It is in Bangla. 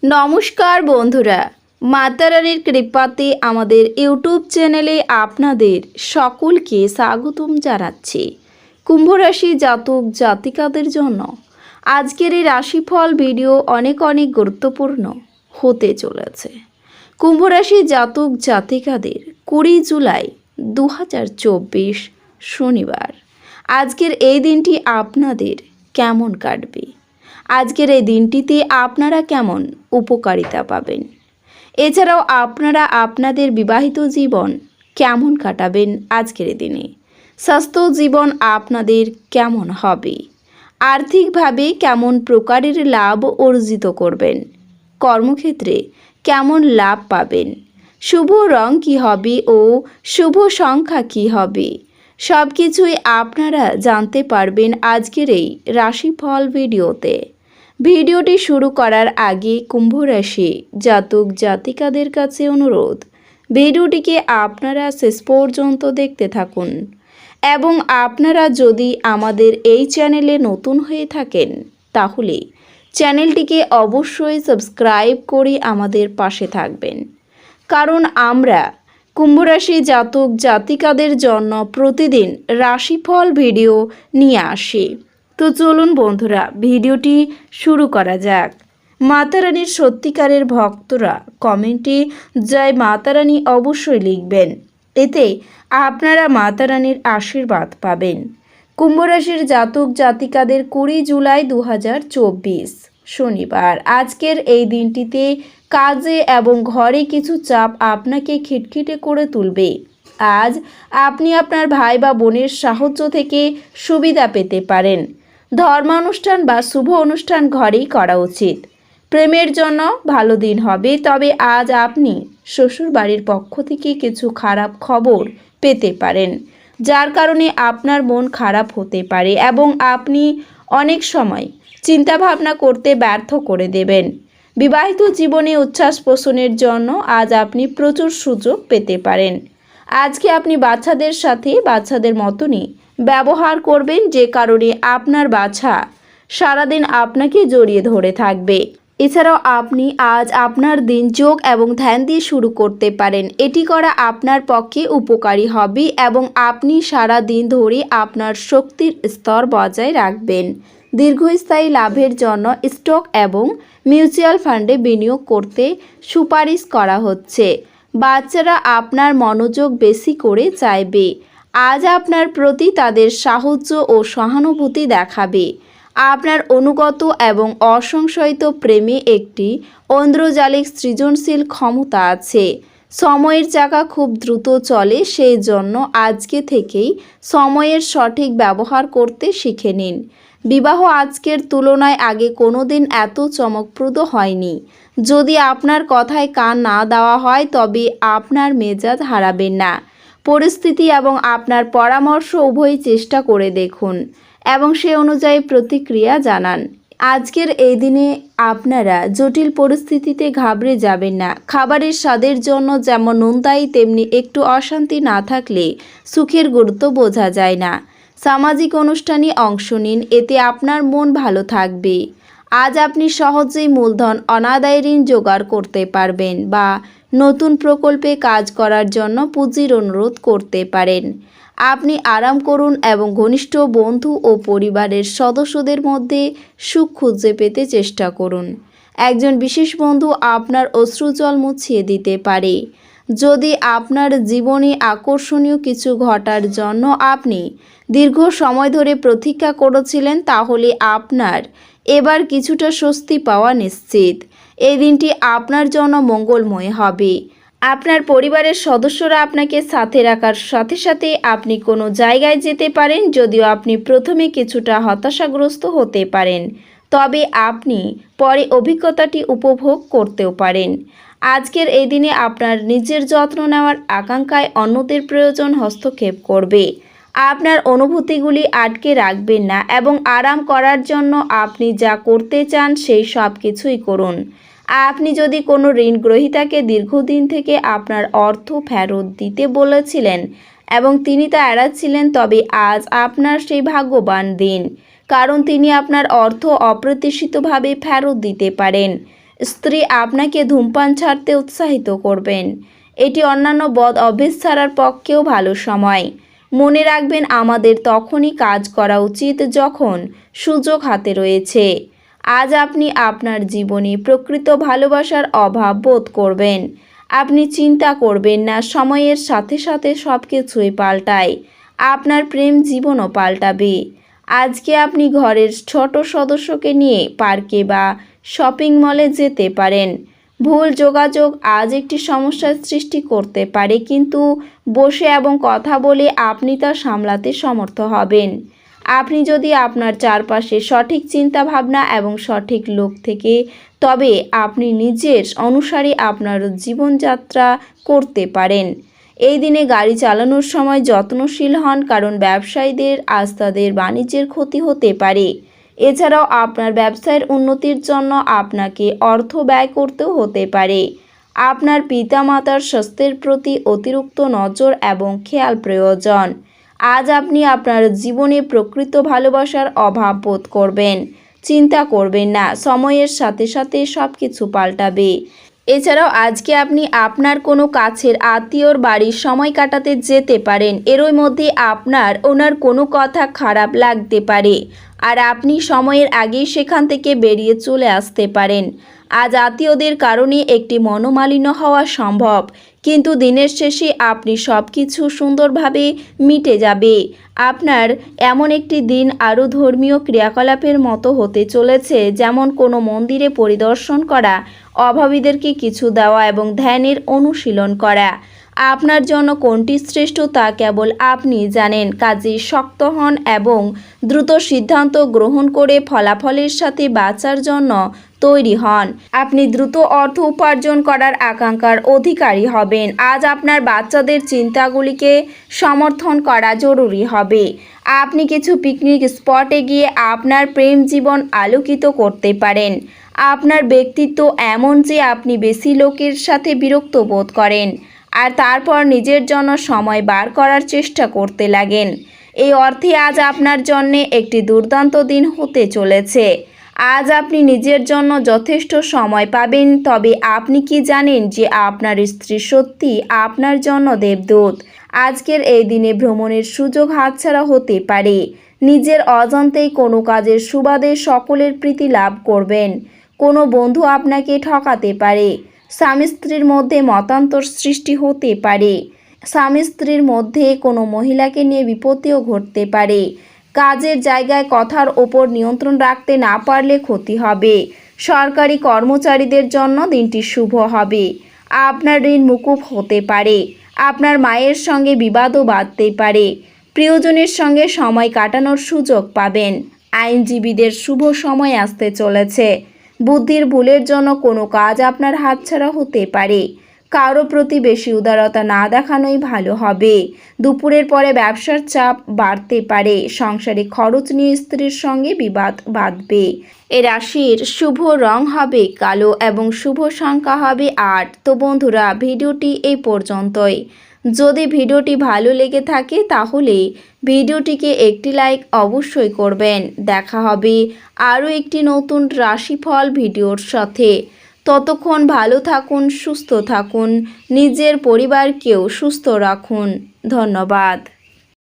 নমস্কার বন্ধুরা, মাতা রানীর কৃপাতে আমাদের ইউটিউব চ্যানেলে আপনাদের সকলকে স্বাগতম জানাচ্ছি। কুম্ভ রাশি জাতক জাতিকাদের জন্য আজকের এই রাশিফল ভিডিও অনেক গুরুত্বপূর্ণ হতে চলেছে। কুম্ভ রাশি জাতক জাতিকাদের 20 জুলাই 2024 শনিবার আজকের এই দিনটি আপনাদের কেমন কাটবে, আজকের এই দিনটিতে আপনারা কেমন উপকারিতা পাবেন, এছাড়াও আপনারা আপনাদের বিবাহিত জীবন কেমন কাটাবেন, আজকের দিনে স্বাস্থ্য জীবন আপনাদের কেমন হবে, আর্থিকভাবে কেমন প্রকারের লাভ অর্জিত করবেন, কর্মক্ষেত্রে কেমন লাভ পাবেন, শুভ রং কী হবে ও শুভ সংখ্যা কী হবে, সব কিছুই আপনারা জানতে পারবেন আজকের এই রাশিফল ভিডিওতে। ভিডিওটি শুরু করার আগে কুম্ভ রাশি জাতক জাতিকাদের কাছে অনুরোধ, ভিডিওটিকে আপনারা শেষ পর্যন্ত দেখতে থাকুন এবং আপনারা যদি আমাদের এই চ্যানেলে নতুন হয়ে থাকেন তাহলে চ্যানেলটিকে অবশ্যই সাবস্ক্রাইব করে আমাদের পাশে থাকবেন, কারণ আমরা কুম্ভ রাশি জাতক জাতিকাদের জন্য প্রতিদিন রাশিফল ভিডিও নিয়ে আসি। তো চলুন বন্ধুরা, ভিডিওটি শুরু করা যাক। মাতা রানীর সত্যিকারের ভক্তরা কমেন্টে জয় মাতা রানী অবশ্যই লিখবেন, এতে আপনারা মাতা রানীর আশীর্বাদ পাবেন। কুম্ভ রাশির জাতক জাতিকাদের 20 জুলাই 2024 শনিবার আজকের এই দিনটিতে কাজে এবং ঘরে কিছু চাপ আপনাকে খিটখিটে করে তুলবে। আজ আপনি আপনার ভাই বা বোনের সাহায্য থেকে সুবিধা পেতে পারেন। ধর্মানুষ্ঠান বা শুভ অনুষ্ঠান ঘরেই করা উচিত। প্রেমের জন্য ভালো দিন হবে, তবে আজ আপনি শ্বশুর বাড়ির পক্ষ থেকে কিছু খারাপ খবর পেতে পারেন, যার কারণে আপনার মন খারাপ হতে পারে এবং আপনি অনেক সময় চিন্তাভাবনা করতে ব্যর্থ করে দেবেন। বিবাহিত জীবনে উচ্ছ্বাস পোষণের জন্য আজ আপনি প্রচুর সুযোগ পেতে পারেন। আজকে আপনি বাচ্চাদের সাথে বাচ্চাদের মতনই ব্যবহার করবেন, যে কারণে আপনার বাচ্চা সারাদিন আপনাকে জড়িয়ে ধরে থাকবে। এছাড়াও আপনি আজ আপনার দিন যোগ এবং ধ্যান দিয়ে শুরু করতে পারেন। এটি করা আপনার পক্ষে উপকারী হবে এবং আপনি সারা দিন ধরে আপনার শক্তির স্তর বজায় রাখবেন। দীর্ঘস্থায়ী লাভের জন্য স্টক এবং মিউচুয়াল ফান্ডে বিনিয়োগ করতে সুপারিশ করা হচ্ছে। বাচ্চারা আপনার মনোযোগ বেশি করে চাইবে। আজ আপনার প্রতি তাদের সাহায্য ও সহানুভূতি দেখাবে। আপনার অনুগত এবং অসংশয়িত প্রেমে একটি ঐন্দ্রজালিক সৃজনশীল ক্ষমতা আছে। সময়ের চাকা খুব দ্রুত চলে, সেই জন্য আজকে থেকেই সময়ের সঠিক ব্যবহার করতে শিখে নিন। বিবাহ আজকের তুলনায় আগে কোনোদিন এত চমকপ্রদ হয়নি। যদি আপনার কথায় কান না দেওয়া হয় তবে আপনার মেজাজ হারাবেন না। পরিস্থিতি এবং আপনার পরামর্শ উভয়ই চেষ্টা করে দেখুন এবং সে অনুযায়ী প্রতিক্রিয়া জানান। আজকের এই দিনে আপনারা জটিল পরিস্থিতিতে ঘাবড়ে যাবেন না। খাবারের স্বাদের জন্য যেমন নুনদায়ী, তেমনি একটু অশান্তি না থাকলে সুখের গুরুত্ব বোঝা যায় না। সামাজিক অনুষ্ঠানে অংশ নিন, এতে আপনার মন ভালো থাকবে। আজ আপনি সহজেই মূলধন অনাদায়ী ঋণ জোগাড় করতে পারবেন বা নতুন প্রকল্পে কাজ করার জন্য পুঁজির অনুরোধ করতে পারেন। আপনি আরাম করুন এবং ঘনিষ্ঠ বন্ধু ও পরিবারের সদস্যদের মধ্যে সুখ খুঁজে পেতে চেষ্টা করুন। একজন বিশেষ বন্ধু আপনার অশ্রুজল মুছিয়ে দিতে পারে। যদি আপনার জীবনে আকর্ষণীয় কিছু ঘটার জন্য আপনি দীর্ঘ সময় ধরে প্রতীক্ষা করেছিলেন, তাহলে আপনার এবার কিছুটা স্বস্তি পাওয়া নিশ্চিত। এই দিনটি আপনার জন্য মঙ্গলময় হবে। আপনার পরিবারের সদস্যরা আপনাকে সাথে রাখার সাথে সাথে আপনি কোনো জায়গায় যেতে পারেন। যদিও আপনি প্রথমে কিছুটা হতাশাগ্রস্ত হতে পারেন, তবে আপনি পরে অভিজ্ঞতাটি উপভোগ করতেও পারেন। আজকের এই দিনে আপনার নিজের যত্ন নেওয়ার আকাঙ্ক্ষায় অন্যদের প্রয়োজন হস্তক্ষেপ করবে। আপনার অনুভূতিগুলি আটকে রাখবেন না এবং আরাম করার জন্য আপনি যা করতে চান সেই সব কিছুই করুন। আপনি যদি কোনো ঋণগ্রহীতাকে দীর্ঘদিন থেকে আপনার অর্থ ফেরত দিতে বলেছিলেন এবং তিনি তা এড়াচ্ছিলেন, তবে আজ আপনার সেই ভাগ্যবান দিন, কারণ তিনি আপনার অর্থ অপ্রত্যাশিতভাবে ফেরত দিতে পারেন। স্ত্রী আপনাকে ধূমপান ছাড়তে উৎসাহিত করবেন। এটি অন্যান্য বদ অভ্যেস ছাড়ার পক্ষেও ভালো সময়। মনে রাখবেন, আমাদের তখনই কাজ করা উচিত যখন সুযোগ হাতে রয়েছে। আজ আপনি আপনার জীবনে প্রকৃত ভালোবাসার অভাব বোধ করবেন। আপনি চিন্তা করবেন না, সময়ের সাথে সাথে সব কিছুই পাল্টায়। আপনার প্রেম জীবনও পাল্টাবে। আজকে আপনি ঘরের ছোট সদস্যকে নিয়ে পার্কে বা শপিং মলে যেতে পারেন। ভুল যোগাযোগ আজ একটি সমস্যার সৃষ্টি করতে পারে, কিন্তু বসে এবং কথা বলে আপনি তা সামলাতে সমর্থ হবেন। আপনি যদি আপনার চারপাশে সঠিক চিন্তাভাবনা এবং সঠিক লোক থেকে, তবে আপনি নিজের অনুসারে আপনার জীবনযাত্রা করতে পারেন। এই দিনে গাড়ি চালানোর সময় যত্নশীল হন, কারণ ব্যবসায়ীদের আজ তাদের বাণিজ্যের ক্ষতি হতে পারে। এছাড়াও আপনার ব্যবসায়ের উন্নতির জন্য আপনাকে অর্থ ব্যয় করতেও হতে পারে। আপনার পিতামাতার স্বাস্থ্যের প্রতি অতিরিক্ত নজর এবং খেয়াল প্রয়োজন। আজ আপনি আপনার জীবনে প্রকৃত ভালোবাসার অভাব বোধ করবেন। চিন্তা করবেন না, সময়ের সাথে সাথে সব কিছু পাল্টাবে। এছাড়াও আজকে আপনি আপনার কোনো কাছের আত্মীয়র বাড়ির সময় কাটাতে যেতে পারেন। এরই মধ্যে ওনার কোনো কথা খারাপ লাগতে পারে, আর আপনি সময়ের আগেই সেখান থেকে বেরিয়ে চলে আসতে পারেন। আজ আত্মীয়দের কারণে একটি মনোমালিন্য হওয়া সম্ভব, কিন্তু দিনের শেষে আপনি সব কিছু সুন্দরভাবে মিটে যাবে। আপনার এমন একটি দিন আরও ধর্মীয় ক্রিয়াকলাপের মতো হতে চলেছে, যেমন কোনো মন্দিরে পরিদর্শন করা, অভাবীদেরকে কিছু দেওয়া এবং ধ্যানের অনুশীলন করা। আপনার জন্য কোনটি শ্রেষ্ঠ তা কেবল আপনি জানেন। কাজে শক্ত হন এবং দ্রুত সিদ্ধান্ত গ্রহণ করে ফলাফলের সাথে বাঁচার জন্য তৈরি হন। আপনি দ্রুত অর্থ উপার্জন করার আকাঙ্ক্ষার অধিকারী হবেন। আজ আপনার বাচ্চাদের চিন্তাগুলিকে সমর্থন করা জরুরি হবে। আপনি কিছু পিকনিক স্পটে গিয়ে আপনার প্রেম জীবন আলোকিত করতে পারেন। আপনার ব্যক্তিত্ব এমন যে আপনি বেশি লোকের সাথে বিরক্ত বোধ করেন, আর তারপর নিজের জন্য সময় বার করার চেষ্টা করতে লাগেন। এই অর্থে আজ আপনার জন্যে একটি দুর্দান্ত দিন হতে চলেছে। আজ আপনি নিজের জন্য যথেষ্ট সময় পাবেন। তবে আপনি কি জানেন যে আপনার স্ত্রী সত্যি আপনার জন্য দেবদূত? আজকের এই দিনে ভ্রমণের সুযোগ হাতছাড়া হতে পারে। নিজের অজান্তেই কোনো কাজের সুবাদে সকলের প্রীতি লাভ করবেন। কোনো বন্ধু আপনাকে ঠকাতে পারে। স্বামী স্ত্রীর মধ্যে মতান্তর সৃষ্টি হতে পারে। স্বামী স্ত্রীর মধ্যে কোনো মহিলাকে নিয়ে বিপত্তিও ঘটতে পারে। কাজের জায়গায় কথার ওপর নিয়ন্ত্রণ রাখতে না পারলে ক্ষতি হবে। সরকারি কর্মচারীদের জন্য দিনটি শুভ হবে। আপনার ঋণ মুকুব হতে পারে। আপনার মায়ের সঙ্গে বিবাদও বাধতে পারে। প্রিয়জনের সঙ্গে সময় কাটানোর সুযোগ পাবেন। আইনজীবীদের শুভ সময় আসতে চলেছে। বুদ্ধির ভুলের জন্য কোনো কাজ আপনার হাতছাড়া হতে পারে। কারো প্রতি বেশি উদারতা না দেখানোই ভালো হবে। দুপুরের পরে ব্যবসার চাপ বাড়তে পারে। সংসারে খরচ নিয়ে স্ত্রীর সঙ্গে বিবাদ বাঁধবে। এ রাশির শুভ রং হবে কালো এবং শুভ সংখ্যা হবে 8। তো বন্ধুরা, ভিডিওটি এই পর্যন্তই। যদি ভিডিওটি ভালো লেগে থাকে তাহলে ভিডিওটিকে একটি লাইক অবশ্যই করবেন। দেখা হবে আরও একটি নতুন রাশিফল ভিডিওর সাথে। ততক্ষণ ভালো থাকুন, সুস্থ থাকুন, নিজের পরিবারকেও সুস্থ রাখুন। ধন্যবাদ।